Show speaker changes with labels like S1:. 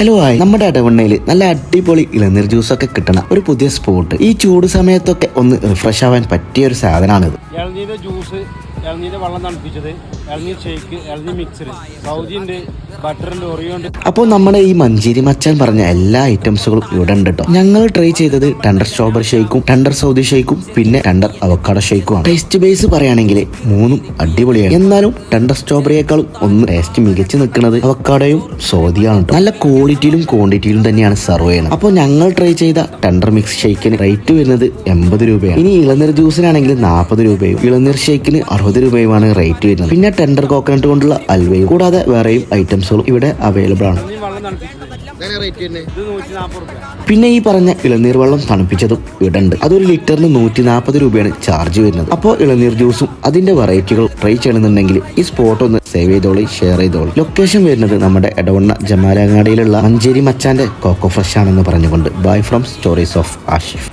S1: Hello hi, നമ്മുടെ ഇടവണ്ണയിൽ നല്ല അടിപൊളി ഇളനീർ ജ്യൂസൊക്കെ കിട്ടണ ഒരു പുതിയ സ്പോട്ട്. ഈ ചൂട് സമയത്തൊക്കെ ഒന്ന് റിഫ്രഷ് ആവാൻ പറ്റിയ ഒരു സാധനമാണിത്.
S2: ഇളനീര് ജ്യൂസ്, ഇളനീര് വെള്ളം തണുപ്പിച്ചത്, ഇളനീർ ഷേക്ക്, ഇളനീർ മിക്സർ, സൗദിയുണ്ട്, ബട്ടറുണ്ട്, ഒറിയുണ്ട്.
S1: അപ്പോൾ നമ്മുടെ ഈ മഞ്ചേരി മച്ചാൻ പറഞ്ഞ എല്ലാ ഐറ്റംസുകളും ഇവിടെ ഉണ്ട് കേട്ടോ. ഞങ്ങൾ ട്രൈ ചെയ്തത് ടെൻഡർ സ്ട്രോബെറി ഷേക്കും ടെൻഡർ സൗദി ഷേക്കും പിന്നെ ടെൻഡർ അവക്കാഡോ ഷേക്കുമാണ്. ടേസ്റ്റ് ബേസ് പറയുകയാണെങ്കിൽ മൂന്നും അടിപൊളിയാണ്. എന്നാലും ടെൻഡർ സ്ട്രോബെറിയേക്കാളും ഒന്ന് ടേസ്റ്റ് മികച്ചു നിൽക്കുന്നത് അവക്കാഡോയും സൗദിയാണ് കേട്ടോ. നല്ല ക്വാളിറ്റിയിലും ക്വാണ്ടിറ്റിയിലും തന്നെയാണ് സെർവ് ചെയ്യുന്നത്. അപ്പോൾ ഞങ്ങൾ ട്രൈ ചെയ്ത ടെൻഡർ മിക്സ് ഷേക്കിന് റേറ്റ് വരുന്നത് 80 രൂപയാണ്. ഇനി ഇളനീർ ജ്യൂസിനാണെങ്കിൽ 40 രൂപയും ഇളനീർ ഷേക്കിന് 60 രൂപയുമാണ് റേറ്റ് വരുന്നത്. പിന്നെ ടെൻഡർ കോക്കനട്ട് കൊണ്ടുള്ള അൽവയും കൂടാതെ വേറെയും ഐറ്റംസുകളും ഇവിടെ അവൈലബിൾ ആണ്. പിന്നെ ഈ പറഞ്ഞ ഇളനീർ വെള്ളം തണുപ്പിച്ചതും ഇവിടെ ഉണ്ട്. അതൊരു ലിറ്ററിന് 140 രൂപയാണ് ചാർജ് വരുന്നത്. അപ്പോൾ ഇളനീർ ജ്യൂസും അതിന്റെ വെറൈറ്റികൾ ട്രൈ ചെയ്യണമെന്നുണ്ടെങ്കിൽ ഈ സ്പോട്ട് ഒന്ന് സേവ് ചെയ്തോളി, ഷെയർ ചെയ്തോളി. ലൊക്കേഷൻ വരുന്നത് നമ്മുടെ എടവണ്ണ ജമാലങ്ങാടിയിലുള്ള മഞ്ചേരി മച്ചാന്റെ കോക്കോ ഫ്രഷ് ആണെന്ന് പറഞ്ഞുകൊണ്ട് bye from stories of Ashif.